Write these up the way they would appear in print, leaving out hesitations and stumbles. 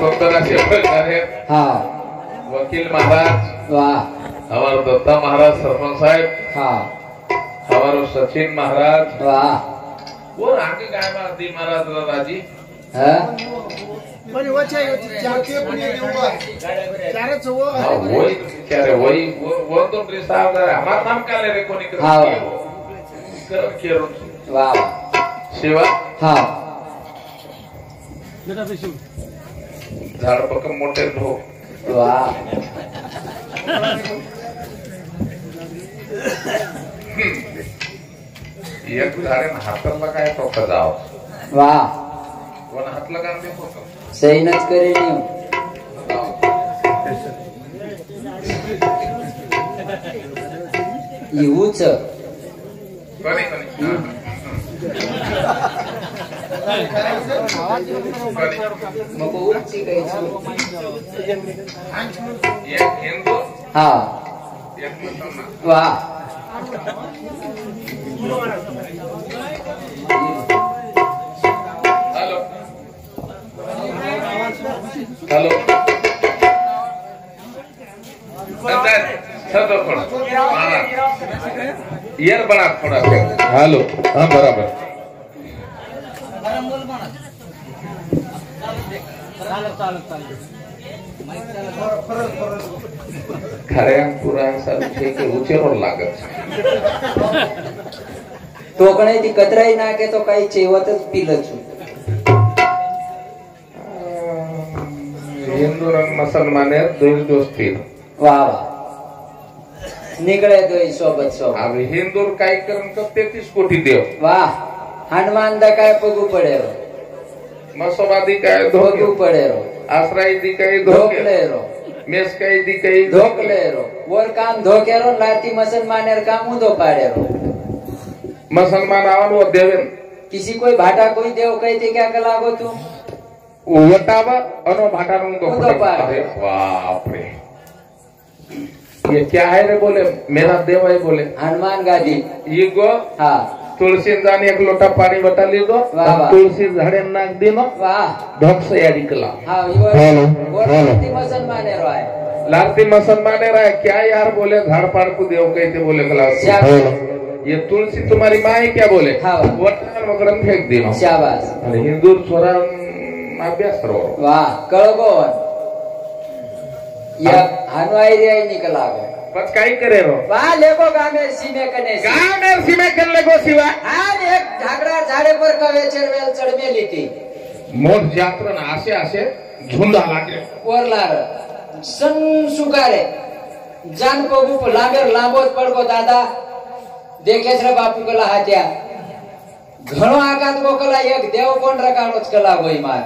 सुंदर प्रकारे वकील महाराज हमारे दत्ता महाराज सरपंच साहेब हमारे सचिन महाराज वो आगे काय दी महाराज दादाजी वही वो तो साहब हमारा नाम क्या ले रे कोणी शिवा झाड पक्क मोठे धो एक झाडे हाताला काय टोका जाव कोण हातला काम दे सहीनच करेल येऊच मग उची हिंदू वा हेलो ईयर बना थोड़ा हेलो हाँ बराबर खऱ्या पुराणसारखे के उचेरोर लागत टोकणे ती कतराई नाके तो काही चेवतच पिलं છું हिंदू आणि मुसलमान दोन दोस्ती वाह निकळे दोई सोबत सोबत अब हिंदू काय करन का 33 कोटी देव वाह हनुमान दा काय पगू पडे मसोबादी काय धोकू पडे आश्रय दी काय धोकले रो मेस काय दी काय धोकले रो वर काम धोके रो लाती मुसलमानेर काम उदो पाडे रो मुसलमान आवन वो देवेन किसी कोई भाटा कोई देव कहते क्या कलागो तू वटावा अनो भाटा नु तो अरे बाप रे ये क्या है रे बोले मेरा देव है बोले हनुमान गादी ये गो हाँ तुलसी जाने एक लोटा पानी बता ली दो तुलसी झाड़े नाक दिनो ढक से यारी कला हाँ ये मुसलमान है लालती मुसलमान है क्या यार बोले झाड़ पाड़ को देव कहते बोले कला ये तुलसी तुम्हारी माँ है क्या बोले वटान मकरम फेंक दिनो शाबाश हिंदू छोरा अभ्यास करो वाह कळगोन या हनुआई रे निकला गो बस काय करे रो वाह लेको गामे सीमे कने गामे सीमे कर लेगो सिवा आज एक झागड़ा झाडे पर कवे चरवेल चढमेली ती मोठ जात्रा ना असे असे झुंडा लागे वरलार सन सुगारे जान को गुप लांबेर लांबोत पडको दादा देखे रे बापू कला हात्या घणो आगात गोकला एक देव कोण रकाणोच कला होई मार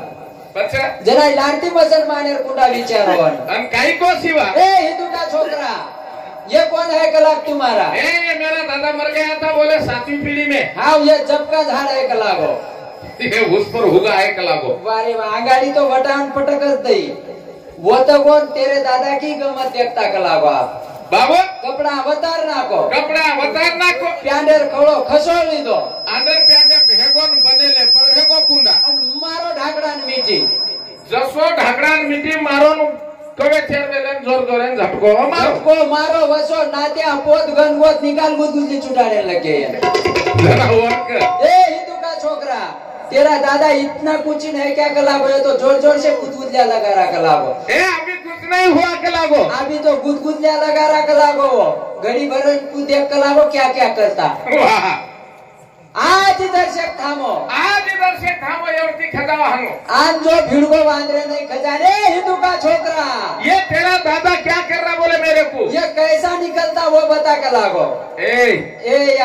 बच्चा जरा लांटी मुसलमानेर कुंडा विचारो अन काई को सिवा ए हिंदू का छोकरा ये कौन है कलाक तुम्हारा ए मेरा दादा मर गया था बोले 7वीं पीढ़ी में हाँ ये जब का झाड़ है कलागो ये उस पर होगा है कलागो वारे आंगाड़ी तो वटान पटकस दई वो तो कौन तेरे दादा की गमत देखता कलागो आप बाबू कपड़ा अवतार नाको प्यांडेर खवळो खसोळी दो आदर प्यांडे भेगोन बनेले पर हेगो कुंडा अन मारो ढाकडान मीठी जसो ढाकडान मीठी मारोन कवे चेरवेलन जोर जोरेन झटको मारो वसो नात्या पोत गनगोत निकाल गुदगुदी छुटाने लगे जनावर ए हिंदू का छोकरा तेरा दादा इतना कुछ नहीं क्या कलागो ये तो जोर जोर से गुदगुदिया लगा रहा कलागो ए अभी कुछ नहीं हुआ कलागो अभी तो गुदगुदिया लगा रहा कलागो घड़ी भर को देख कलागो क्या क्या करता आज दर्शक थामो एवढी खजावा हानो आज जो भिड़को बांधरे नहीं खजाने हिंदू का छोकरा ये तेरा दादा क्या कर रहा बोले मेरे को ये कैसा निकलता वो बता कलागो ए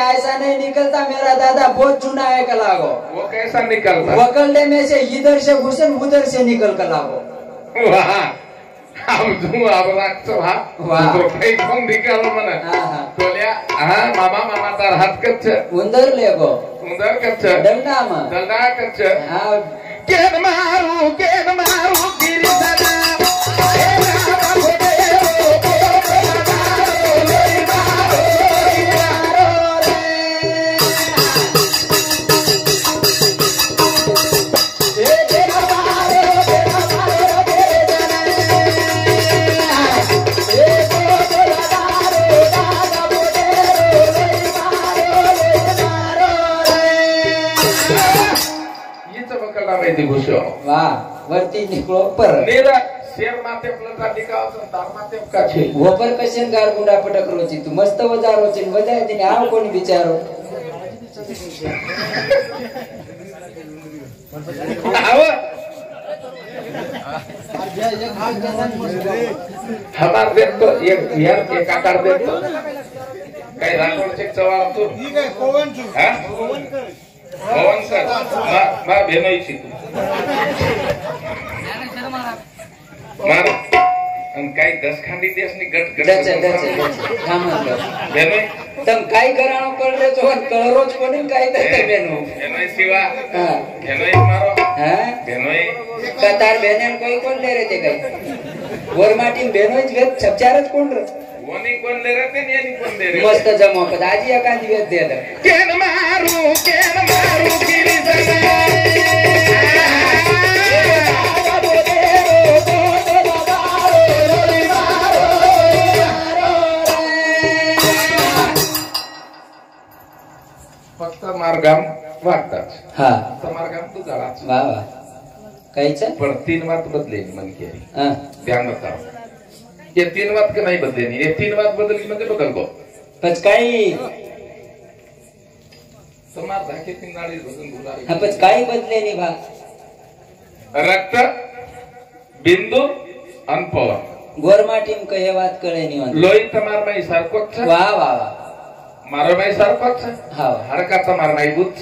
ऐसा नहीं निकलता मेरा दादा बहुत चुना है कलागो वो कैसा निकलता वकलने में से इधर से घुसन उधर से निकल कलागो वाह अब तू अब राखतो हा तो काही कोण निकालो मना तोल्या हा मामा तार हात कच्च उंदर लेगो उंदर कच्च दंडा कच्च हा केन मारू गिरिधना दी घुसो वाह वरती निकलो पर मेरा शेर माथे प्लटा दिखाओ तो तार माथे का छे वो पर कशन गार गुंडा पटक रोची तू मस्त वजारो छे वजाय दिने आव कोणी बिचारो आओ हमार देख तो एक यार के काकार देख तो काही राठोड चेक चवाळ तू ठीक आहे कोवन छु हां कोवन कर भवन सर मा भेनोईची तू मार अन काही 10 खांडी देशनी गट गट भेनोई तम काय कराणो करले तो कळरोच कोणी काय देते बेनो भेनोई सिवा हां भेनोई मारो हां भेनोई कतार बेनेन कोई कोण ले रे ते काय वरमाटी बेनोच वेत छपचारच कोण रे वनी कोण ले रे ते नी कोण दे रे मस्त जमो पण आजी एखादी वेत दे दे केन मारू गिरी सगा फक्त मार्गाम वाटतात हा मार्गाम तू झालाच वा वा काहीच पण 3 बात बदले मन के हां ध्यान रखा ये 3 बात के नहीं बदले नहीं ये 3 बात बदल की म्हणजे बदल को पच काही समार धाके तीन नाडी बदल बुलारी हा पच काही बदले नाही भा रक्त बिंदु अनपवन गोरमाटीम कहे बात कळे नाही म्हणतो लोई तमार माई सारकोच वा वा वा मारो माई सारकोच हा हरका तमार माई बुच्च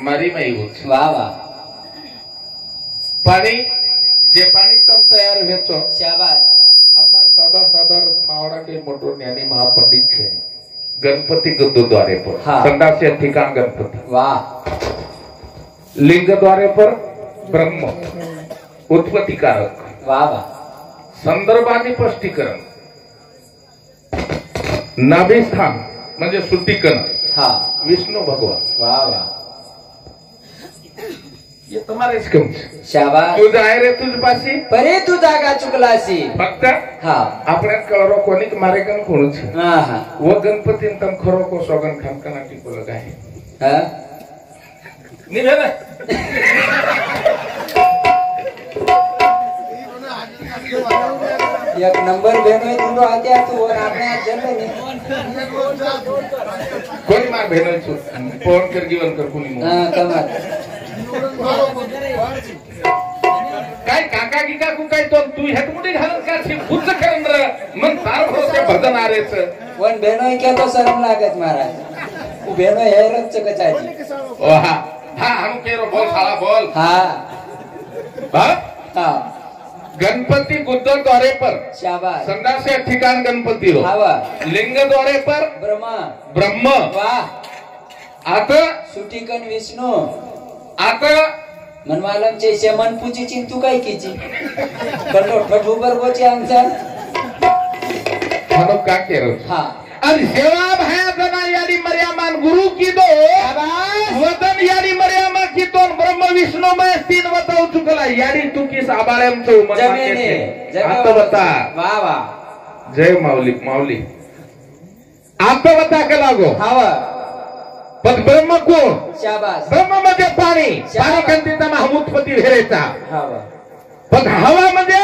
मारी माई बुच्च वा वा पाणी जे पाणी तम तयार व्हायचो शाबाश અમાર સાદા સાદા માવડા के मोटो ज्ञानी महापंडित છે गणपति गुद्दो द्वारे पर हाँ। संदास्य ठिकाण गणपति वाह लिंग द्वारे पर ब्रह्म उत्पत्ति कारक वाह वाह संदर्भाने स्पष्टीकरण नाभी स्थान म्हणजे शुद्धीकरण हाँ विष्णु भगवान वाह वाह ये तुम्हारे काम છે शाबाश तू जाय रे तुझ पाशी परे तू जागा चुकलासी फक्त हाँ આપણે કળરો કોનિક મારે કન કોણ છે हाँ हाँ वो गणपति तम खरो को सोगन खनकना टीको लगाए हाँ नहीं है ना एक नंबर बेनो तुलो आत्या तू और आपने आज जन्म नहीं कोणी मार भेनो छु फोन कर जीवन कर कोणी मग हाँ कमाल काय काका गिका कु काय तो तू हेत मुडी घालत का छी फुज करंद्र मन तार भरोसे भजन आरेच वन बेनो क्या तो शर्म लागत महाराज वो बेनो है रच कचाजी ओ हा हा हम केरो बोल साला बोल हाँ हा हाँ गणपति गुद्दो द्वारे पर शाबाश संदासे ठिकाण गणपति हो हवा लिंग द्वारे पर ब्रह्मा ब्रह्म वाह आता सुटीकन विष्णु आता मनमालम चे शमन पूजी चिंतू काय कीची कंडो ठठू बरबोचे आमचा हनो का केरो हाँ आणि सेवा भाया जना यारी मर्यामान गुरु की दो वदन यारी मर्यामा की दोन ब्रह्म विष्णु में 3 बताऊ चुकला यारी तू किस आबाळेम चो जमेने आता बता वाह वाह जय माऊली माऊली आता बता के लागो हवा पण ब्रह्म कोण शाबाश ब्रह्म म्हणजे पाणी पाणी कंटिता हम उत्पत्ती भेरेचा हवा पण हवा म्हणजे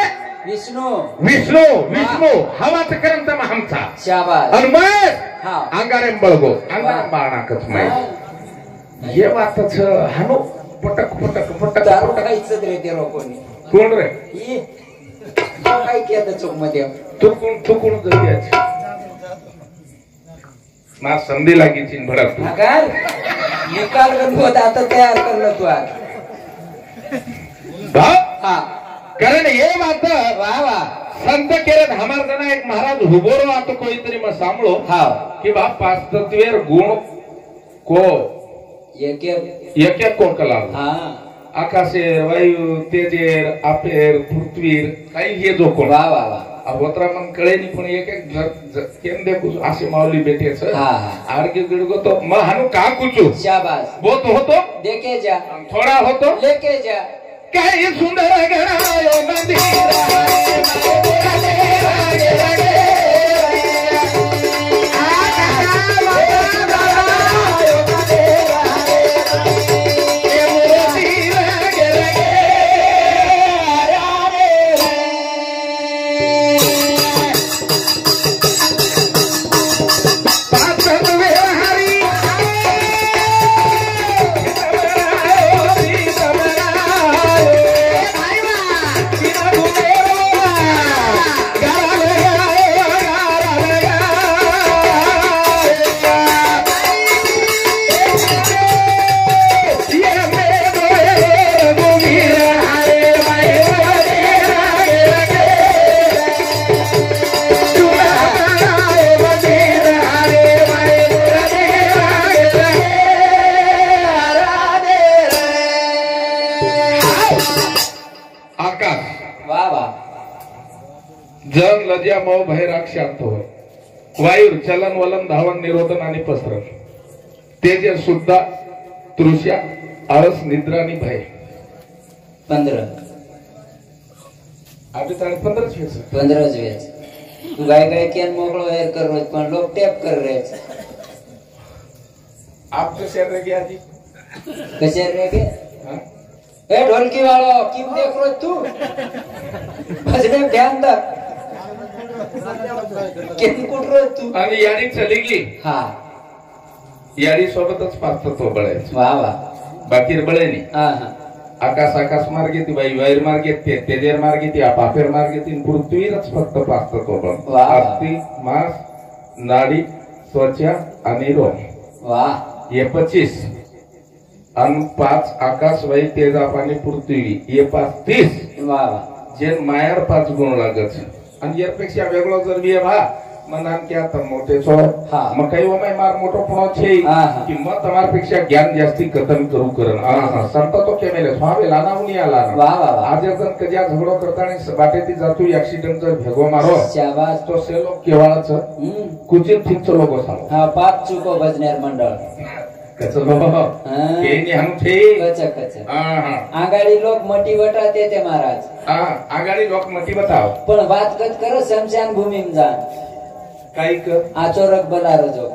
विष्णु विष्णु विष्णु हवाच करंत हमचा शाबाश आणि मग हाँ अंगारेम बळगो अंगारेम बाणाकच माहिती ये वातच हानो पटक पटक पटक दारू पटक काहीच रे ते लोकोनी कोण रे ये काय केलं चोक मध्ये तू कोण जरियाच मा संधी लागी चिन भडक तू अगर निकाल गणपत आता तयार करलं तू आज भाव हा कारण ये बात वाह वाह संत केरत हमार जना एक महाराज हुबोरो आता कोणीतरी मग सांभळो हाँ कि बा पाच तत्वेर गुण को एक एक एक कोण कला हाँ आकाशे वायू तेजेर आपेर पृथ्वीर काही हे जो कोण वाह वाह वाह अवतरा मन कळे नी पण एक एक केम देखू असे माऊली बेटेच हाँ आरगे गिडगो तो म हानु का कुचू शाबाश बोत होतो देखे जा थोडा होतो लेके जा काही सुंदर घडायो मंदिर आकाश वा वा जग लज्जा मोह भय राग शांत होय वायू चलन वलन धावन निरोधन आणि पसरण तेज सुद्धा तृष्या आळस निद्रा आणि भय 15 आपली तारीख 15 वेळेस तू गाय गाय केन मोकळो हेर कर रोज पण लोक टेप कर रे आपके शेर रह गया जी कसे रे के हाँ? ए ढोलकी वालो किम देख रो तू भजने ध्यान दर किती कुठ रो तू आणि याडी चली गेली हा याडी सोबतच पाचतो बळायचं वा वा बाकी बळेनी हा हा आकाश आकाश मार्गे ती बाई वायर मार्गे ते तेजेर मार्गे ती आपाफेर मार्गे ती पृथ्वीरच फक्त पाचतो बळ वा. अस्थि मांस नाडी त्वचा आणि रोम वा ये 25 आणि 5 आकाश वाई तेजा पाणी पृथ्वी ये 5 30 वा वा जे मायार 5 गुण लागत आणि यापेक्षा वेगळो जर बी हा मनान क्या तर मोठे छो हा. मग काही ओमाय मार मोठो पण छे हा, हा. की मग તમારपेक्षा ज्ञान जास्ती कथन करू करन हा संत तो केमेले स्वामी लानावनी आला वा वा वा आज जण कज्या झगडो करताना बाटेती जातू ऍक्सिडेंट जर भेगो मारो शाबास तो सेलो केवाळाच कुचित ठीक चलो बसालो हा पाच चुको भजनेर मंडळ कचो बाबा हा. केनी हम छे कच कच हा हा आगाडी लोक मटी वटा ते महाराज हा आगाडी लोक मती बताव पण વાત કત કરો શમશાન ભૂમિમાં જાન काही कर આચોરક બલારો જો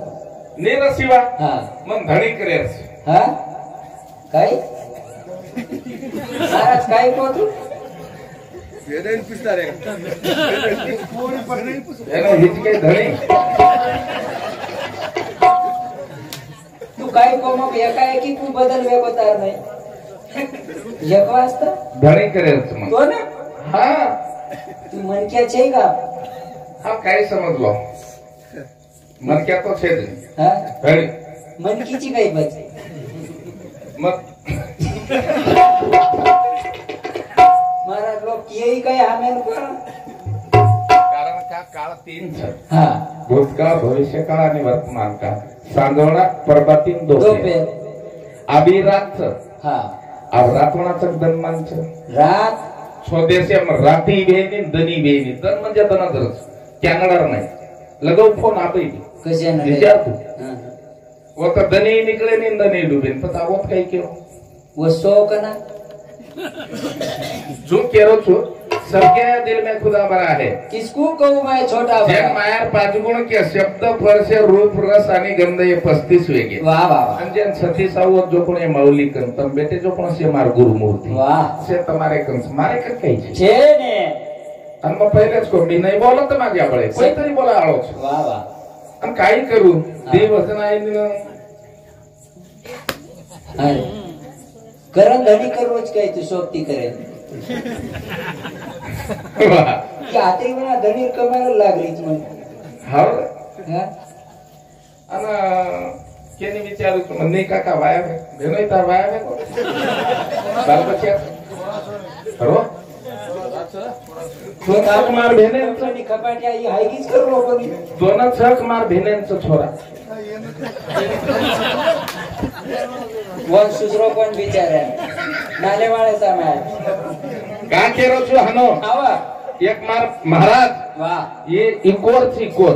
नेरसिवा હા मग धणी करेस હા કાઈ महाराज કાઈ કોતું એનો હિચ કઈ ધણી તું કાઈ કોમક એકાએકી તું બદલવે બતાર નહીં એક વાસ્તા धणी करेस मग તો ને हा તું મન ક્યાં છે કા हा काय समजलो मन क्या तो छेद હા धणी મન કીची કઈ બચે मग महाराज लोक येई કઈ આમેન કરો कारण का काळ 3 છે હા भूतकाळ भविष्यकाळ आणि वर्तमान काळ सांगवणा परबातीन દો दोष પેર अभिरात હા रातवणाचं दनमान छ રાત स्वदेशी राती बेनी दनी बेनी दन म्हणजे दनादरच कॅनडार नाही लगव फोन आपली કશે ન विचार तू હા वो तर दनी निकले नी दनी डुबेन पण आवत काही केलो वो सो कना जो केरो छु सबके दिल में खुदा भरा है किसको कहूँ मैं छोटा जन बड़ा मायार 5 गुण के शब्द स्पर्श रूप रस आणि गंध ये 35 वेगे वाह वाह वाह आणि जन 36 जो कोणी माऊली कंतम बेटे जो कोण से मार गुरु मूर्ति वाह से तुम्हारे कंस मारे कर काही छे छे ने आणि मग पहिलेच को मी नाही बोलत माझ्या बळे कोणतरी बोला आळोच वाह वाह आणि काही करू देव वचन आहे अरे करण धनी कर रोज काही तू सोबती करे की आतरी म्हणा धनी कमायला लागलीच म्हण हा हा? आणि केनी विचारू तू नाही काका वाया भेनोय तार वाया को बाल बच्चा रो दोन छक मार भेनेंचं आणि खपाट्या ही हायगीच करू नको मी दोन छक मार भेनेंचं छोरा वन सुसरो कोण बिचारे नाले वाळेचा मॅच का केरो छु हनो आवा एक मार महाराज वाह ये इकोर ची कोर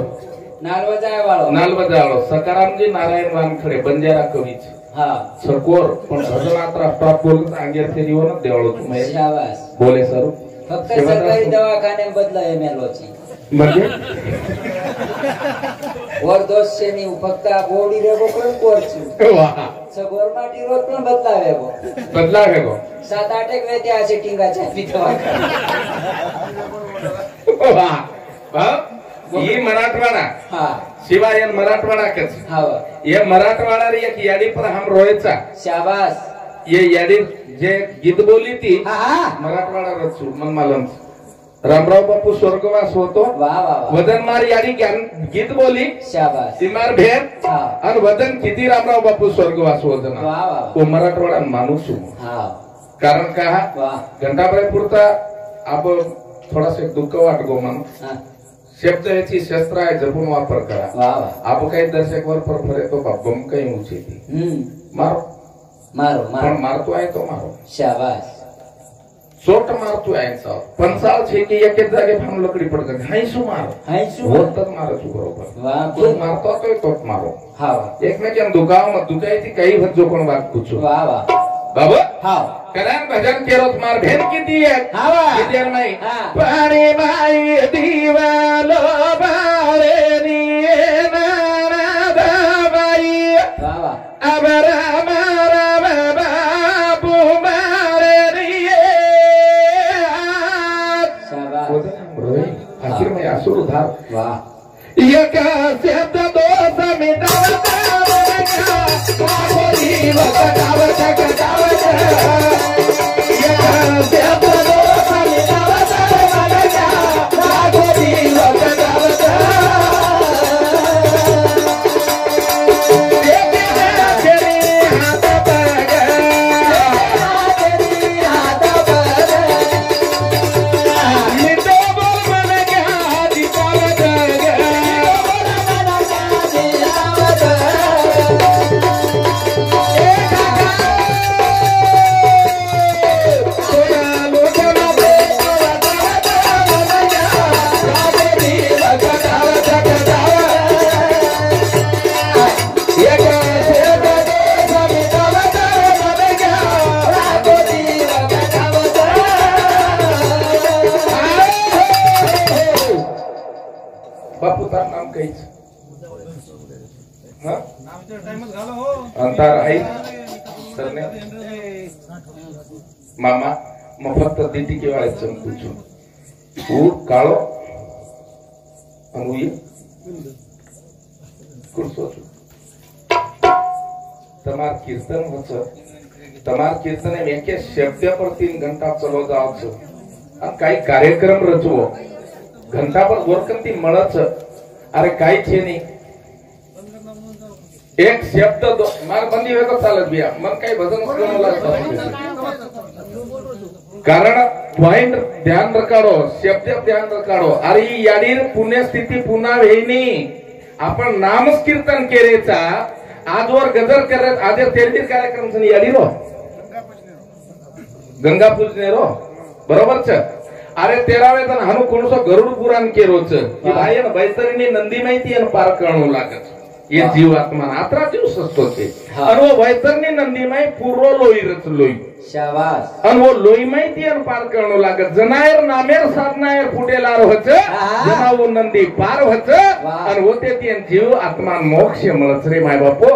नालवा जाय वाळो नालबजाळो सकारामजी नारायण वानखडे बंजारा कवीच हा सकोर पण भजनात राष्ट्रात बोलत अंगेर फेरीवर देवळो तुम्ही शाबास बोले सर फक्त सरकारी दवाखाने बदला एमएलओची म्हणजे वर दोष शेनी फक्त आ गोडी रेगो पण कोरची वाह सगोर माटी रोज पण बदलावे गो बदला है गो 7-8 एक वेते असे टिंगाच्या पितवा वाह वाह ये मराठवाडा हा शिवाय मराठवाडा कच हा ये मराठवाडा रे एक याडी पर हम रोयचा शाबास ये याडी जे गीत बोली ती हा हा मराठवाडा रचू मन मालम रामराव बापू स्वर्गवास होतो वाह वाह वाह वदनमार याडी गीत बोली शाबास सिमार भेद हा आणि वदन किती रामराव बापू स्वर्गवास होतो ना वाह वाह तो मराठवाडा माणूस हूं. हा कारण का वाह घंटाभर पुरता आप थोडासा दुःख वाटगो मन हा शब्द याची शस्त्र आहे जपून वापर करा वाह वाह आप काही दर्शक वर फरे तो बम काही ऊंचे मारो मारो पण मारो मारतो आहे तो मारो शाबास चोट मारतो यांचा पंचाळ छे की एक जागे फाम लकडी पडत हायसू होतच मारतो बरोबर तो मारतो तोच मारो एकमेकांना दुखाव दुखायची काही भत जो कोण बात पूछो बाबा करण भजन केरोत मार भेद किती आहे किती आहे माई पाणी माई दिवालो बारे निये नाना बाई अबरा मारा बाबू मारे निये आखिर में असुर उधार एका शब्द दोष मिटावता अंतर आहे सरने मामा मग फक्त दिती केव्हा चमकूचो ऊ काळो अनुये कुर्सो तमार कीर्तन होच तमार कीर्तन में के शब्द पर 3 घंटा चलो जाओ छो अब काही कार्यक्रम रचवो घंटा पर गोरकंती मळच अरे काही छे नहीं एक शब्द दो मार बंदी वेको चालत बिया मन काही भजन कारण पॉइंट ध्यान रखाडो शब्द ध्यान रखाडो अरे याडीर पुण्य स्थिती पुन्हा वेणी आपण नामस कीर्तन केरेचा आजवर गजर करत आजर तेरबीर कार्यक्रम सनी याडीरो गंगा पूजनेरो बरोबर छ अरे 13वे दिन हनु कोणसो गरुड पुराण केरोच की भाई न बैतरीनी नंदी माहिती अन पार करणू लागत ये जीवात्मा आत्रा दिवस असतो ते आणि वो वैतरणी नंदी माई पूर्व लोई रच लोई शाबास आणि वो लोई माहिती अन पार करणू लागत जनायर नामेर साधनायर फुटेलार होच जना वो नंदी पार होच आणि होते ती जीव आत्मा मोक्ष मिळत रे माय बापो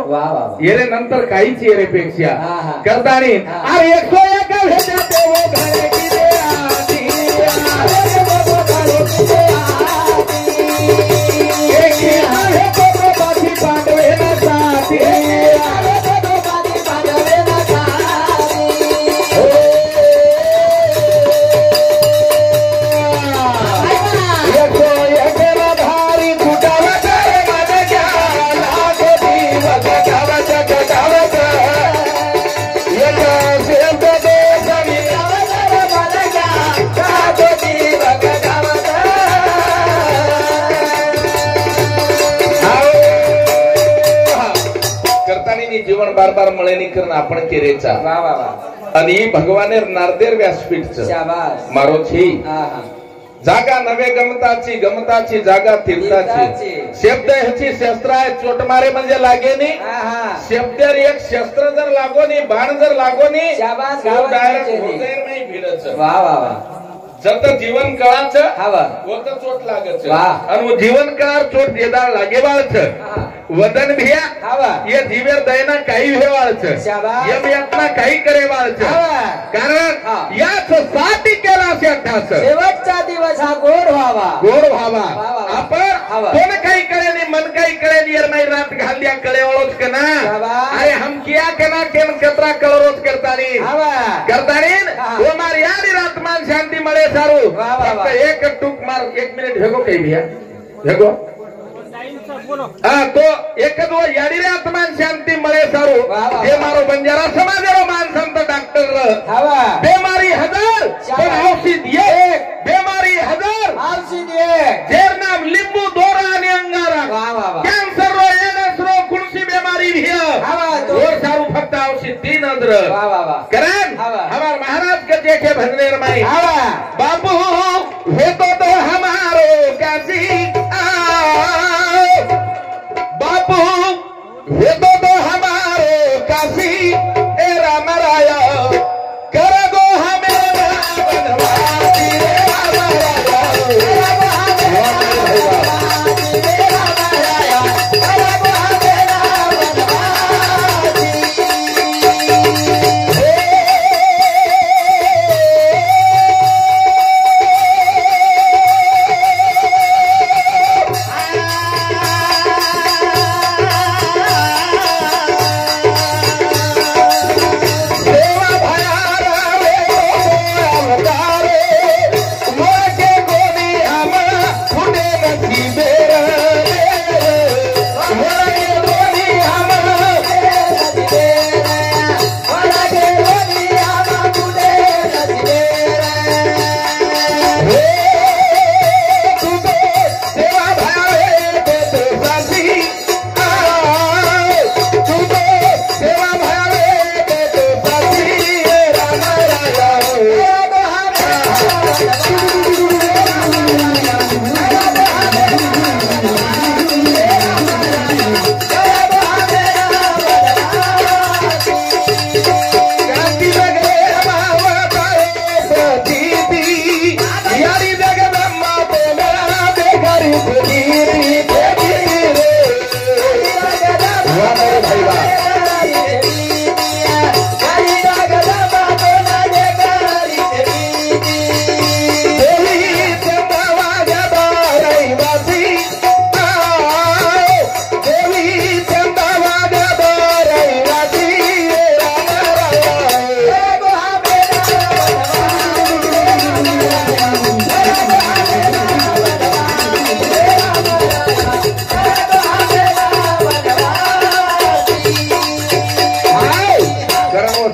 येरे नंतर काहीच येरे पेक्षा करतानी अरे 101 भेटते वो घरे की दे आती अरे बाबा कालो की दे आती एक आहे पांडवे ना साथी अरे तो बाजी पांडवे ना साथी ये कोई अकेला भारी फुटावा करे मत क्या लाखो दीवक गावत गावत ये कैसे तो देश मिलावा करे मत क्या लाखो दीवक गावत जीवन बार बार मळेनी करण आपण केरेचा आणि भगवाने नारदेर व्यासपीठच मारो छी जागा नवे गमताची जागा तीर्थाची शब्द ह्याची शस्त्र आहे चोट मारे म्हणजे लागेनी शब्द एक शस्त्र जर लागोनी बाण जर लागोनी डायरेक्ट हृदय नाही भिडच जर तर जीवन कळाच व तर चोट लागच आणि जीवन कळार चोट देदार लागे बाळच वदन भिया ये जीवेर दयना काही भेवाळच यम यातना काही करे वाळच कारण याच साठी केला अध्यास शेवटचा दिवस हा गोड व्हावा आपण कोण काही करेनी मन काही करेनी यार नाही रात घालदिया कळे ओळच कना अरे हम किया कना केम कतरा कळरोज करतानी वो मार यारी रात मान शांती मळे सारू फक्त एक टूक मार 1 मिनिट भेगो काही भिया भेगो तो एक दो याडी रे आत्मान शांती मळे सारू हे मारो बंजारा समाजरो मानसंत डॉक्टर बेमारी हजार पण औषध एक बेमारी हजार औषध एक जेर नाम लिंबू दोरा आणि अंगारा कॅन्सर रो एनस रो कुणसी बेमारी भिय और सारू फक्त औषध 3 अंदर करण हमार महाराज के देखे भजने रे माई हाँ बापू हे तो हमारो काशी बापू हे तो हमारो काशी ए राम राया कर गो हमें बनवासी रे राम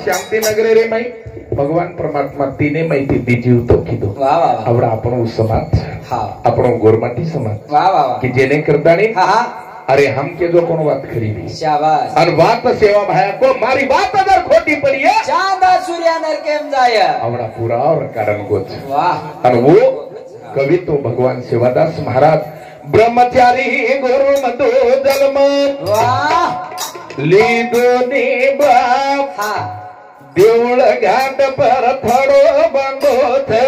शांतीनगरे रे माई भगवान परमात्मा तीने माहिती દીજીવ તો કીધું વાહ વાહ વાહ આપણા આપણો સમાજ હા આપણો ગોરમાટી સમાજ વાહ વાહ વાહ કે જેને કરતાની હા હા અરે हम के जो कोण વાત કરી दी શાબાશ और बात सेवा भाया को मारी बात अगर खोटी पड़ी है ચાંદ સૂર્યાનર કેમ જાય अपना पूरा और कारण गोच વાહ और वो कवि तो भगवान सेवादास महाराज ब्रह्मचारी गुरु मधु जन्म વાહ लीधो ने बाप હા देवळ घाट पर थोडो बंदो थे